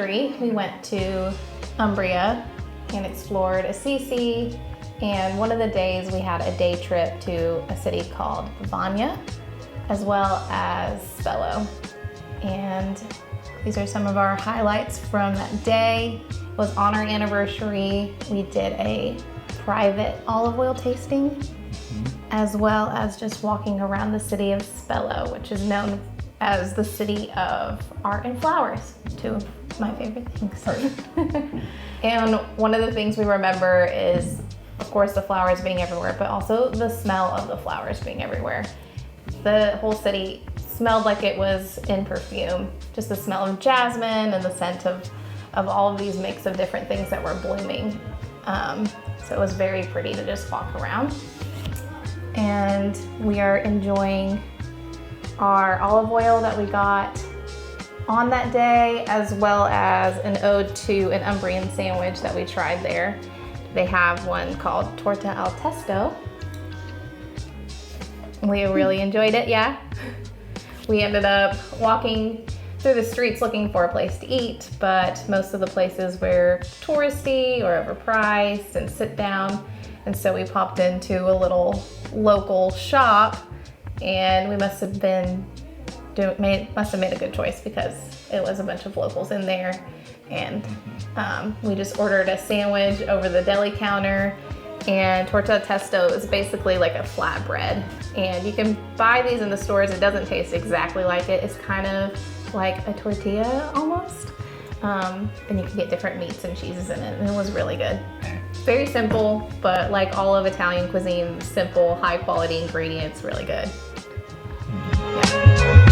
anniversary, we went to Umbria and explored Assisi, and one of the days we had a day trip to a city called Bevagna, as well as Spello. And these are some of our highlights from that day. It was on our anniversary. We did a private olive oil tasting, as well as just walking around the city of Spello, which is known as the city of art and flowers, two of my favorite things. And one of the things we remember is, of course, the flowers being everywhere, but also the smell of the flowers being everywhere. The whole city smelled like it was in perfume. Just the smell of jasmine and the scent of all of these mix of different things that were blooming. So it was very pretty to just walk around. And we are enjoying our olive oil that we got on that day, as well as an ode to an Umbrian sandwich that we tried there. They have one called torta al testo. We really enjoyed it, yeah. We ended up walking through the streets looking for a place to eat, but most of the places were touristy or overpriced and sit down. And so we popped into a little local shop, and we must have made a good choice because it was a bunch of locals in there. And we just ordered a sandwich over the deli counter, and torta al testo is basically like a flatbread. And you can buy these in the stores. It doesn't taste exactly like it. It's kind of like a tortilla almost. And you can get different meats and cheeses in it, and it was really good. Very simple, but like all of Italian cuisine, simple, high quality ingredients, really good. Yeah.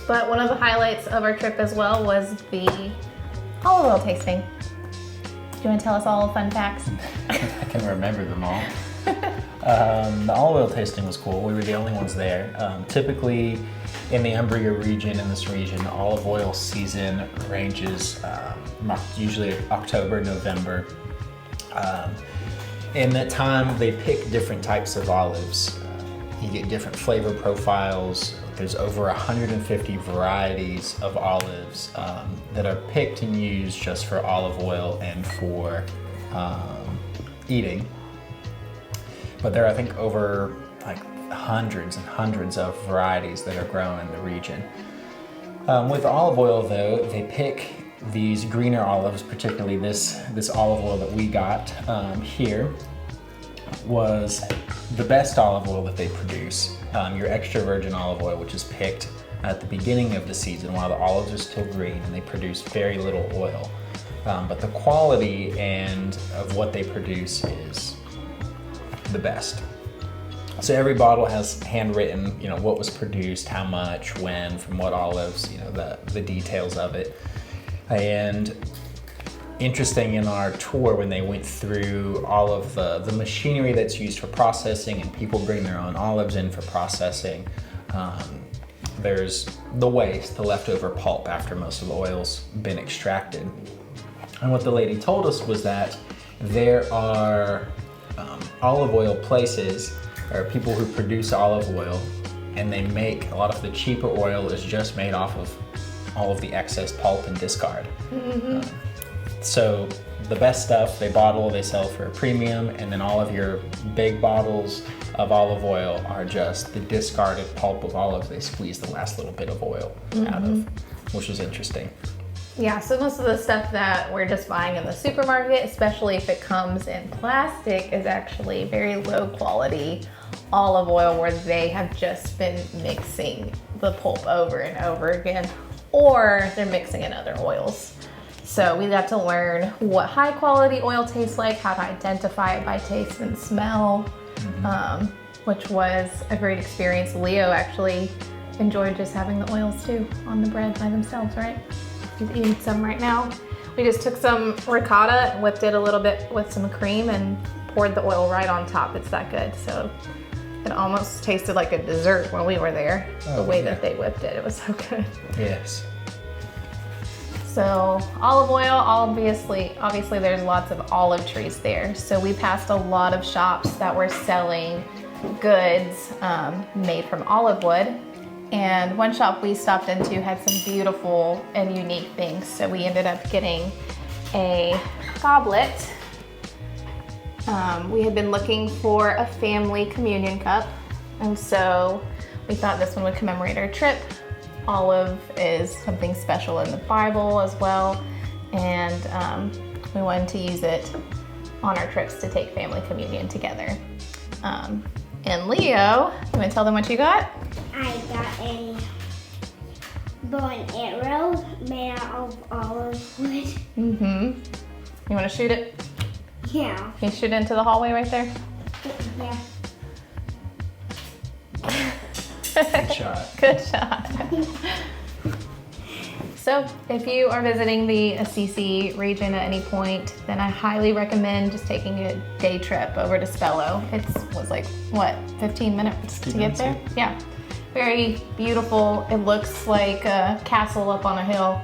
But one of the highlights of our trip as well was the olive oil tasting. Do you want to tell us all the fun facts? I can remember them all. The olive oil tasting was cool. We were the only ones there. Typically in the Umbria region, in this region, olive oil season ranges usually October, November. In that time, they pick different types of olives. You get different flavor profiles. There's over 150 varieties of olives that are picked and used just for olive oil and for eating. But there are, I think, over like hundreds and hundreds of varieties that are grown in the region. With olive oil, though, they pick these greener olives, particularly this olive oil that we got here was the best olive oil that they produce. Your extra virgin olive oil, which is picked at the beginning of the season while the olives are still green and they produce very little oil. But the quality of what they produce is the best. So every bottle has handwritten, what was produced, how much, when, from what olives, the details of it. And interesting in our tour when they went through all of the machinery that's used for processing and people bring their own olives in for processing. There's the waste, the leftover pulp after most of the oil's been extracted. And what the lady told us was that there are olive oil places or people who produce olive oil, and they make a lot of the cheaper oil is just made off of all of the excess pulp and discard. Mm-hmm. So the best stuff they bottle, they sell for a premium, and then all of your big bottles of olive oil are just the discarded pulp of olives. They squeeze the last little bit of oil out of, which was interesting. Yeah, so most of the stuff that we're just buying in the supermarket, especially if it comes in plastic, is actually very low quality olive oil where they have just been mixing the pulp over and over again, or they're mixing in other oils. So we got to learn what high quality oil tastes like, how to identify it by taste and smell, which was a great experience. Leo actually enjoyed just having the oils too on the bread by themselves, right? He's eating some right now. We just took some ricotta and whipped it a little bit with some cream and poured the oil right on top. It's that good. So it almost tasted like a dessert when we were there. The way that they whipped it, it was so good. Yes. So olive oil, obviously there's lots of olive trees there. So we passed a lot of shops that were selling goods made from olive wood. And one shop we stopped into had some beautiful and unique things. So we ended up getting a goblet. We had been looking for a family communion cup. And so we thought this one would commemorate our trip. Olive is something special in the Bible as well. And we wanted to use it on our trips to take family communion together. And Leo, you want to tell them what you got? I got a bow and arrow made out of olive wood. You want to shoot it? Yeah. Can you shoot it into the hallway right there? Yeah. Good shot. Good shot. So if you are visiting the Assisi region at any point, then I highly recommend just taking a day trip over to Spello. It was like, what, 15 minutes to get there? Yeah. Very beautiful. It looks like a castle up on a hill.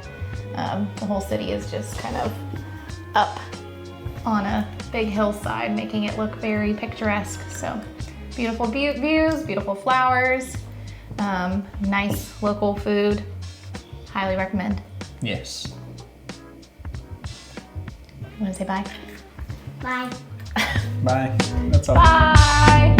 The whole city is just kind of up on a big hillside, making it look very picturesque. So beautiful views, beautiful flowers, nice local food. Highly recommend. Yes. You want to say bye? Bye. Bye. That's all. Bye.